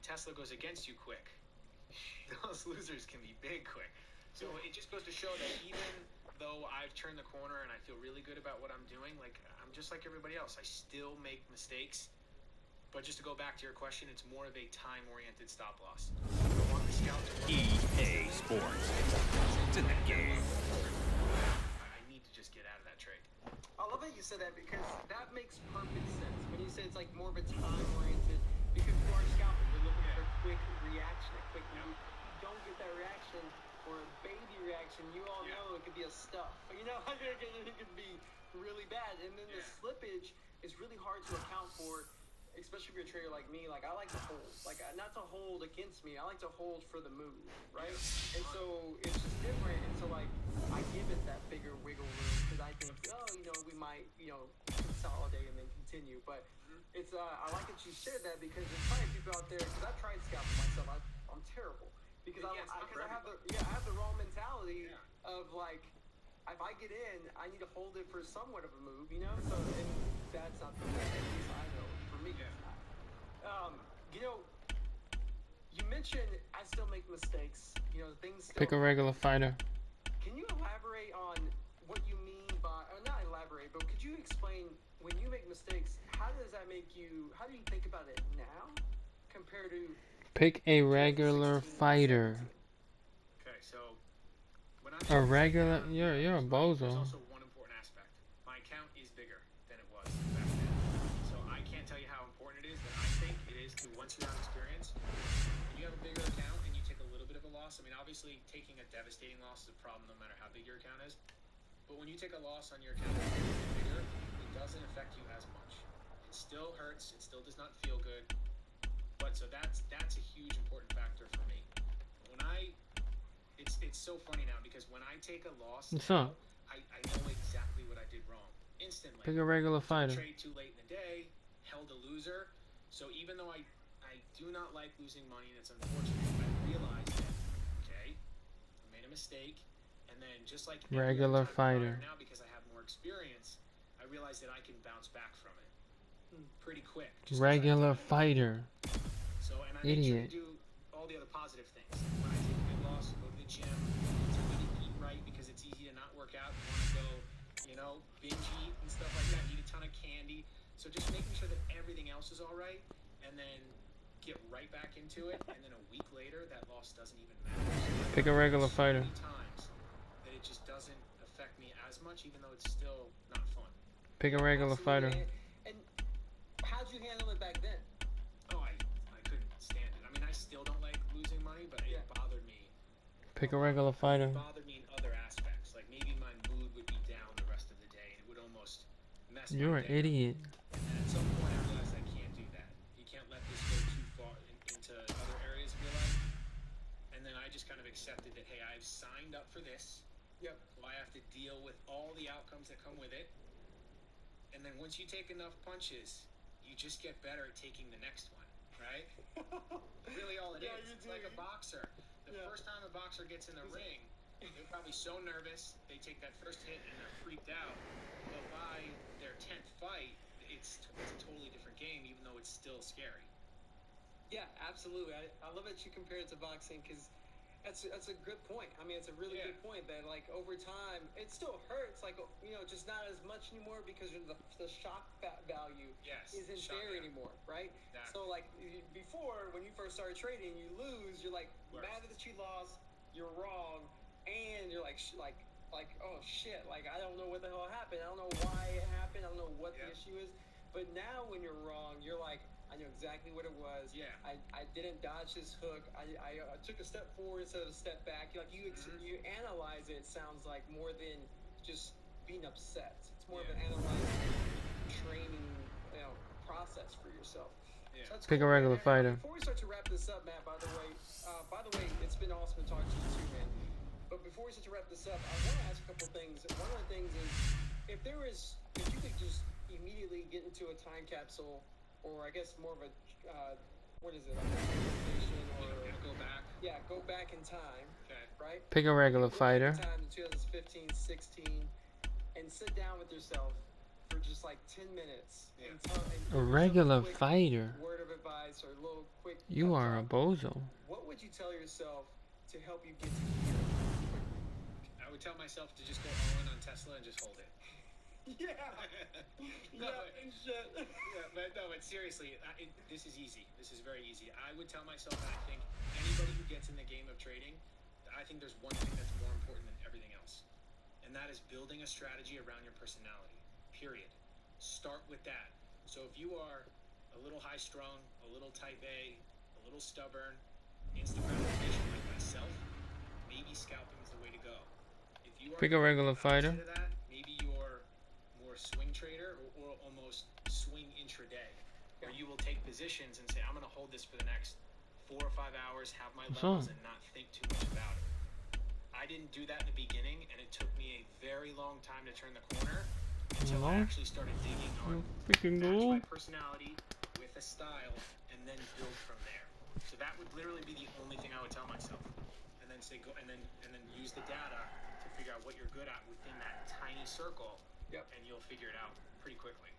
when Tesla goes against you quick, those losers can be big quick. So it just goes to show that even though I've turned the corner and I feel really good about what I'm doing, like I'm just like everybody else. I still make mistakes. But just to go back to your question, it's more of a time-oriented stop loss. I want the scout to work. EA Sports. It's in the game. I need to just get out of that trade. I love that you said that because that makes perfect sense. When you say it's like more of a time-oriented, because for our scalper, we're looking for quick reaction, a quick move. If you don't get that reaction or a baby reaction, you all know it could be a stuff. You know, it could be really bad. And then the slippage is really hard to account for, especially if you're a trader like me. Like, I like to hold. Like, not to hold against me. I like to hold for the move, right? And so it's just different. And so, like, I give it that bigger wiggle room because I think, oh, you know, we might, you know, consolidate and then continue. But it's, I like that you shared that because there's probably people out there, because I've tried scalping myself. I'm terrible. Because I have the raw mentality of, like, if I get in, I need to hold it for somewhat of a move, you know? So, and that's not the way, at least I know. For me, it's not. You know, you mentioned I still make mistakes. You know, things still Pick a regular fighter. Can you elaborate on what you mean by, or not elaborate, but could you explain when you make mistakes, how does that make you, how do you think about it now compared to Pick a regular fighter. Okay, so when I'm A regular, you're a there's bozo. also one important aspect. My account is bigger than it was back then. So I can't tell you how important it is, but I think it is to, once you have experience, when you have a bigger account and you take a little bit of a loss, I mean, obviously taking a devastating loss is a problem no matter how big your account is. But when you take a loss on your account that's a little bit bigger, it doesn't affect you as much. It still hurts, it still does not feel good. But so that's a huge important factor for me. When it's so funny now because when I take a loss, What's now, up? I know exactly what I did wrong instantly. Pick a regular fighter. Trade too late in the day, held a loser. So even though I do not like losing money, and it's unfortunate, I realized that okay, I made a mistake, and then just like every other Regular time fighter. now because I have more experience, I realized that I can bounce back from it pretty quick. Just 'cause I've Regular done it. fider. So, and I make sure to Idiot. do all the other positive things. When I take a big loss, go to the gym, continue to eat right because it's easy to not work out. You want to go, you know, binge eat and stuff like that. Eat a ton of candy. So just making sure that everything else is all right, and then get right back into it. And then a week later, that loss doesn't even matter. So Pick a regular so fighter. many times that it just doesn't affect me as much, even though it's still not fun. Pick a regular fighter. And how'd you handle it back then? Oh, I couldn't stand it. I mean, I still don't like losing money, but it bothered me. Pick a regular fighter. It bothered me in other aspects. Like maybe my mood would be down the rest of the day, and it would almost mess You're my an day up. idiot. And at some point, I realized I can't do that. You can't let this go too far into other areas of your life. And then I just kind of accepted that, hey, I've signed up for this. Yep. So I have to deal with all the outcomes that come with it. And then once you take enough punches, you just get better at taking the next one, right? Really all it is. It's like a boxer. The first time a boxer gets in the ring, they're probably so nervous, they take that first hit and they're freaked out. But by their 10th fight, it's a totally different game, even though it's still scary. Yeah, absolutely. I love that you compare it to boxing because that's a good point. I mean, it's a really good point that, like, over time, it still hurts, like, you know, just not as much anymore because the shock value isn't there anymore, right? Exactly. So, like, before, when you first started trading, you lose, you're, like, mad that you lost, you're wrong, and you're, like, oh, shit, like, I don't know what the hell happened. I don't know why it happened. I don't know what the issue is. But now when you're wrong, you're like, I know exactly what it was. Yeah. I didn't dodge this hook. I took a step forward instead of a step back. Like you analyze it. Sounds like more than just being upset. It's more of an analyzing, training, process for yourself. Yeah. So that's Pick a cool, regular man. fighter. Before we start to wrap this up, Matt. By the way, it's been awesome to talk to you too, man. But before we start to wrap this up, I want to ask a couple things. One of the things is, if you could just immediately get into a time capsule. Or I guess more of a, what is it, like a conversation or... Go back. Yeah, go back in time, right? Pick a regular Go back fighter. in time to 2015, 16, and sit down with yourself for just like 10 minutes. Yeah. And tell, and A give yourself regular quick fighter. word of advice or a little quick. You pep are a talk. bozo. What would you tell yourself to help you get to here? I would tell myself to just go all in on Tesla and just hold it. Yeah. No, yeah, and shit. but seriously, this is easy. This is very easy. I would tell myself that I think anybody who gets in the game of trading, I think there's one thing that's more important than everything else, and that is building a strategy around your personality. Period. Start with that. So if you are a little high-strung, a little type A, a little stubborn, instant gratification like myself, maybe scalping is the way to go. If you are Pick a regular opposite fighter. of that, maybe you're more swing trader or almost swing intraday, where you will take positions and say, I'm going to hold this for the next 4 or 5 hours, have my What's levels, up? and not think too much about it. I didn't do that in the beginning, and it took me a very long time to turn the corner until I Hello? actually started digging You on freaking match my go. personality with a style, and then build from there. So that would literally be the only thing I would tell myself, and then say go, and then use the data to figure out what you're good at within that tiny circle. Yep. And you'll figure it out pretty quickly.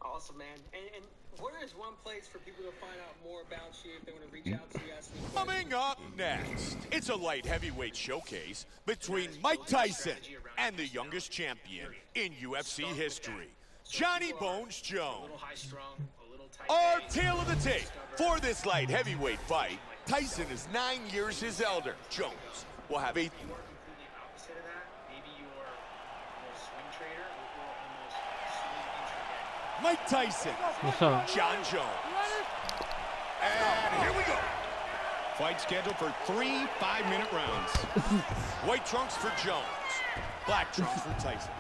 Awesome, man. And where is one place for people to find out more about you if they want to reach out to you? Ask any questions? Coming up next, it's a light heavyweight showcase between Mike Tyson and the youngest champion in UFC history, Johnny Bones A Jones. little high strung, a little tight. Our tale of the tape for this light heavyweight fight. Tyson is 9 years his elder. Jones will have a If you are completely opposite of that, maybe you're more swing trader or almost swing intraday. Mike Tyson, What's up? John Jones. And here we go. Fight scheduled for 3 5-minute rounds. White trunks for Jones, black trunks for Tyson.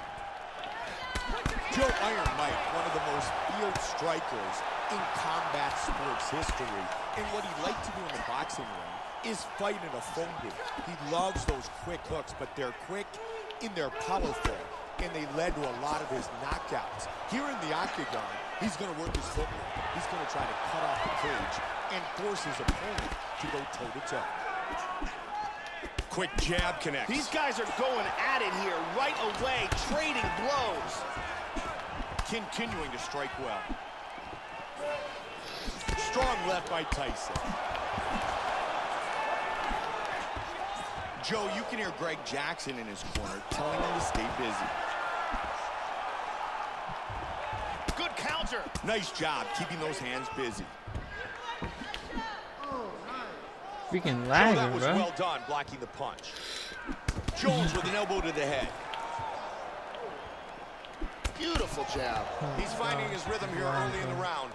Joe Iron Mike, one of the most feared strikers in combat sports history. And what he liked to do in the boxing ring is fight in a phone booth. He loves those quick hooks, but they're quick and they're powerful. And they led to a lot of his knockouts. Here in the octagon, he's going to work his footwork. He's going to try to cut off the cage and force his opponent to go toe-to-toe. Quick jab connects. These guys are going at it here right away, trading blows. Continuing to strike well. Strong left by Tyson. Joe, you can hear Greg Jackson in his corner telling him to stay busy. Good counter. Nice job keeping those hands busy. Freaking Joe, lagging, that was bro. well done blocking the punch. Jones with an elbow to the head. Beautiful jab. He's finding his rhythm here early in the round.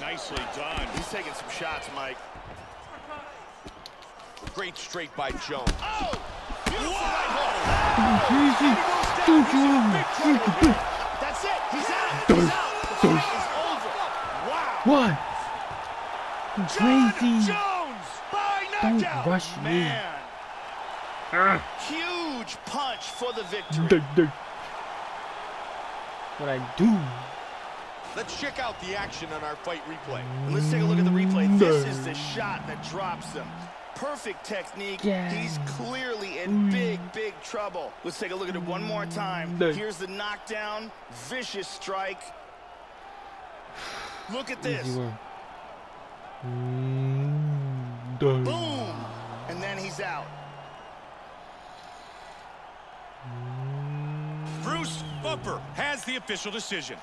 Nicely done. He's taking some shots, Mike. Great straight by Jones. Oh! Beautiful right hook. That's it. He's out. He's out. The fight is over. Wow. What? Crazy. Jones by Don't knockout. rush me. Man. Huge punch for the victory. What I do? Let's check out the action on our fight replay. And let's take a look at the replay. This is the shot that drops him. Perfect technique. Yeah. He's clearly in big trouble. Let's take a look at it one more time. Here's the knockdown. Vicious strike. Look at this. Easy work. Boom. And then he's out. Bruce Buffer has the official decision.